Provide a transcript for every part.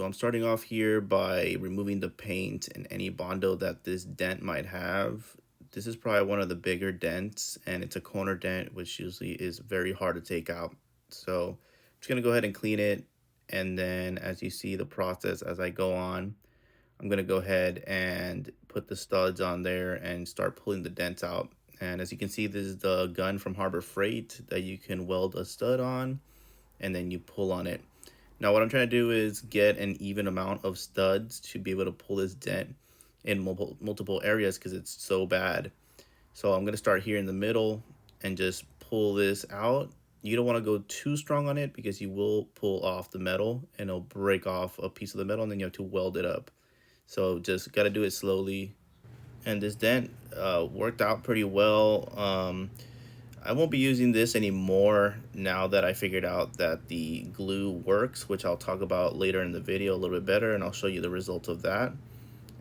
So I'm starting off here by removing the paint and any Bondo that this dent might have. This is probably one of the bigger dents, and it's a corner dent, which usually is very hard to take out. So I'm just gonna go ahead and clean it. And then as you see the process as I go on, I'm gonna go ahead and put the studs on there and start pulling the dents out. And as you can see, this is the gun from Harbor Freight that you can weld a stud on, and then you pull on it. Now what I'm trying to do is get an even amount of studs to be able to pull this dent in multiple areas because it's so bad. So I'm going to start here in the middle and just pull this out. You don't want to go too strong on it because you will pull off the metal and it'll break off a piece of the metal and then you have to weld it up. So just got to do it slowly. And this dent worked out pretty well. I won't be using this anymore now that I figured out that the glue works, which I'll talk about later in the video a little bit better, and I'll show you the results of that.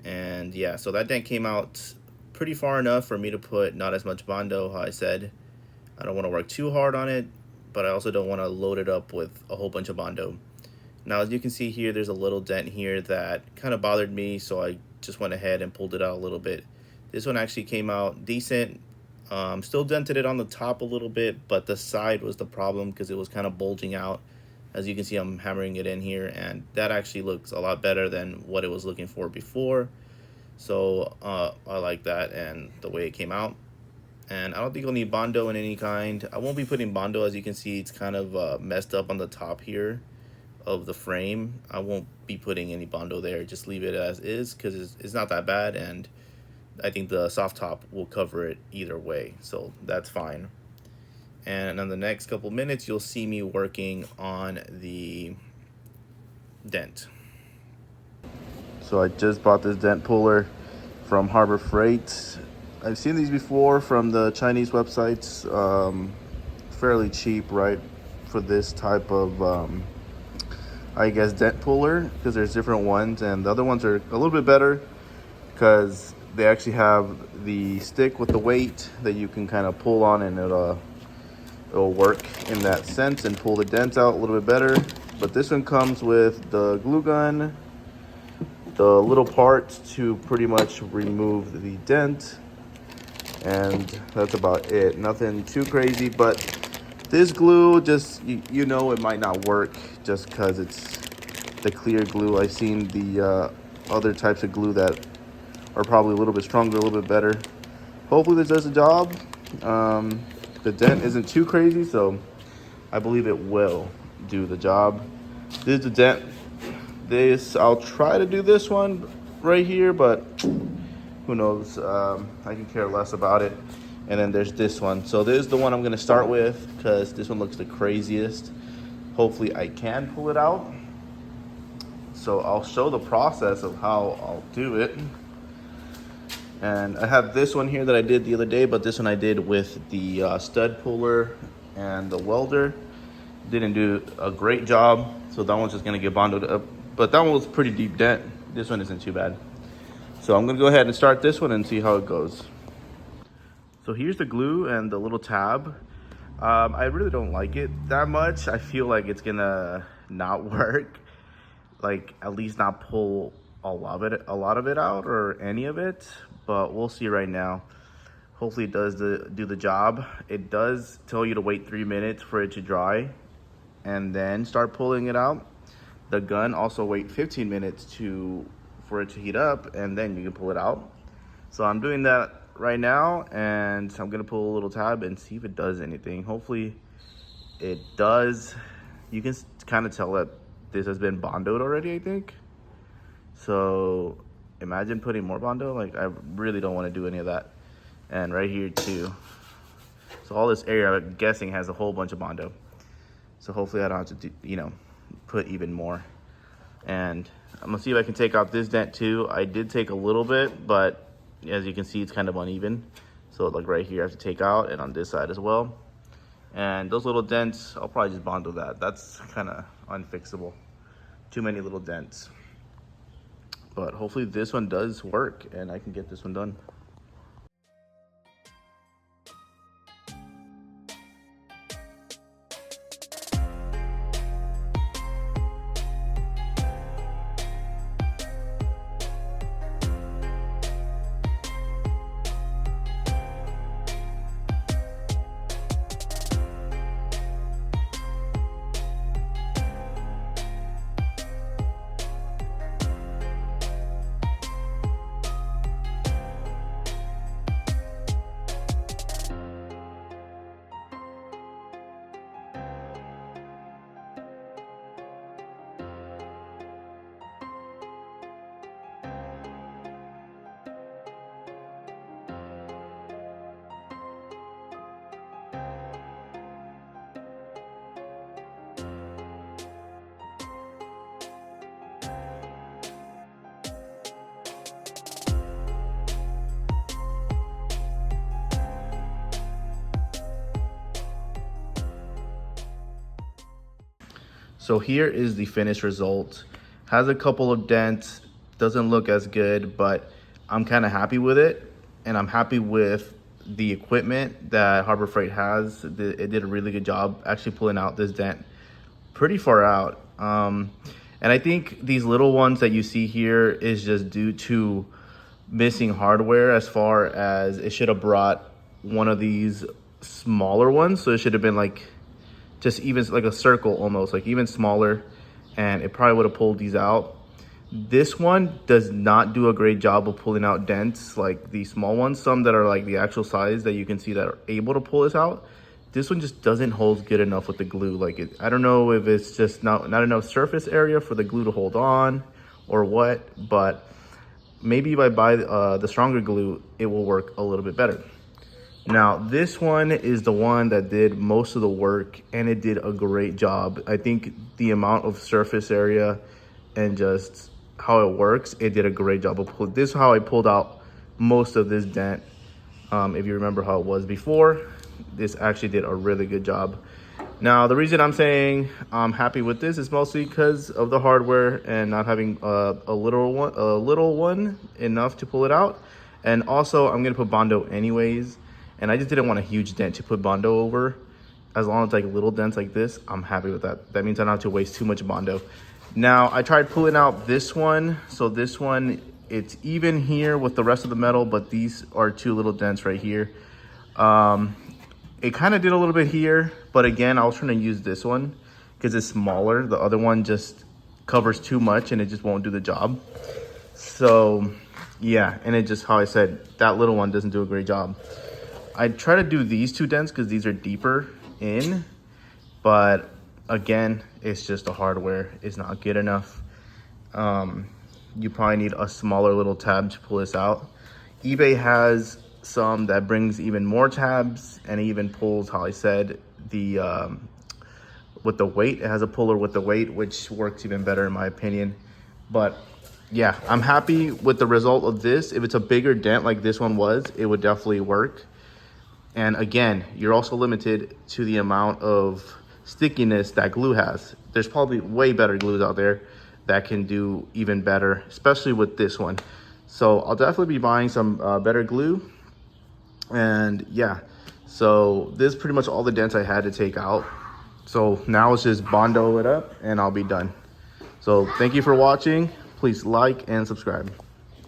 And yeah, so that dent came out pretty far enough for me to put not as much Bondo. How I said, I don't want to work too hard on it, but I also don't want to load it up with a whole bunch of Bondo. Now, as you can see here, there's a little dent here that kind of bothered me, so I just went ahead and pulled it out a little bit. This one actually came out decent. Still dented it on the top a little bit, but the side was the problem because it was kind of bulging out. As you can see, I'm hammering it in here, and that actually looks a lot better than what it was looking for before. So I like that and the way it came out. And I don't think I'll need Bondo in any kind. I won't be putting Bondo. As you can see, it's kind of messed up on the top here of the frame. I won't be putting any Bondo there. Just leave it as is because it's not that bad, and I think the soft top will cover it either way, so that's fine. And in the next couple minutes, you'll see me working on the dent. So I just bought this dent puller from Harbor Freight. I've seen these before from the Chinese websites, fairly cheap, right, for this type of, I guess, dent puller, because there's different ones, and the other ones are a little bit better because they actually have the stick with the weight that you can kind of pull on, and it'll work in that sense and pull the dents out a little bit better. But this one comes with the glue gun, the little parts to pretty much remove the dent, and that's about it. Nothing too crazy, but this glue, just you know, it might not work just because it's the clear glue. I've seen the other types of glue that are probably a little bit stronger, a little bit better. Hopefully this does the job. The dent isn't too crazy, so I believe it will do the job. This is the dent. I'll try to do this one right here, but who knows? I can care less about it. And then there's this one. So this is the one I'm gonna start with because this one looks the craziest. Hopefully I can pull it out. So I'll show the process of how I'll do it. And I have this one here that I did the other day, but this one I did with the stud puller and the welder. Didn't do a great job, so that one's just gonna get bonded up. But that one was pretty deep dent. This one isn't too bad. So I'm gonna go ahead and start this one and see how it goes. So here's the glue and the little tab. I really don't like it that much. I feel like it's gonna not work. Like, at least not pull a lot of it out, or any of it, but we'll see right now. Hopefully it does do the job. It does tell you to wait 3 minutes for it to dry and then start pulling it out. The gun also wait 15 minutes for it to heat up, and then you can pull it out. So I'm doing that right now, and I'm gonna pull a little tab and see if it does anything. Hopefully it does. You can kind of tell that this has been bondoed already, I think. So imagine putting more Bondo. Like, I really don't want to do any of that. And right here too. So all this area, I'm guessing, has a whole bunch of Bondo. So hopefully I don't have to do, put even more. And I'm gonna see if I can take out this dent too. I did take a little bit, but as you can see, it's kind of uneven. So like right here, I have to take out, and on this side as well. And those little dents, I'll probably just Bondo that. That's kind of unfixable. Too many little dents. But hopefully this one does work and I can get this one done. So here is the finished result. Has a couple of dents, doesn't look as good, but I'm kind of happy with it. And I'm happy with the equipment that Harbor Freight has. It did a really good job actually pulling out this dent pretty far out. And I think these little ones that you see here is just due to missing hardware, as far as it should have brought one of these smaller ones. So it should have been like just even like a circle, almost like even smaller, and it probably would have pulled these out. This one does not do a great job of pulling out dents like the small ones. Some that are like the actual size that you can see that are able to pull this out. This one just doesn't hold good enough with the glue. Like I don't know if it's just not enough surface area for the glue to hold on or what, but maybe if I buy the stronger glue, it will work a little bit better. Now, this one is the one that did most of the work, and it did a great job. I think the amount of surface area and just how it works, it did a great job of pulling. This is how I pulled out most of this dent. If you remember how it was before, this actually did a really good job. Now, the reason I'm saying I'm happy with this is mostly because of the hardware and not having a little one enough to pull it out. And also, I'm gonna put Bondo anyways, and I just didn't want a huge dent to put Bondo over. As long as like little dents like this, I'm happy with that. That means I don't have to waste too much Bondo. Now, I tried pulling out this one. So this one, it's even here with the rest of the metal, but these are two little dents right here. It kind of did a little bit here, but again, I was trying to use this one because it's smaller. The other one just covers too much and it just won't do the job. So yeah, and it just, how I said, that little one doesn't do a great job. I try to do these two dents because these are deeper in, but again, it's just the hardware is not good enough. You probably need a smaller little tab to pull this out. eBay has some that brings even more tabs, and it even pulls, how I said, the with the weight. It has a puller with the weight, which works even better in my opinion. But yeah, I'm happy with the result of this. If it's a bigger dent like this one was, it would definitely work. And again, you're also limited to the amount of stickiness that glue has. There's probably way better glues out there that can do even better, especially with this one. So I'll definitely be buying some better glue. And yeah, so this is pretty much all the dents I had to take out. So now it's just Bondo it up and I'll be done. So thank you for watching. Please like and subscribe.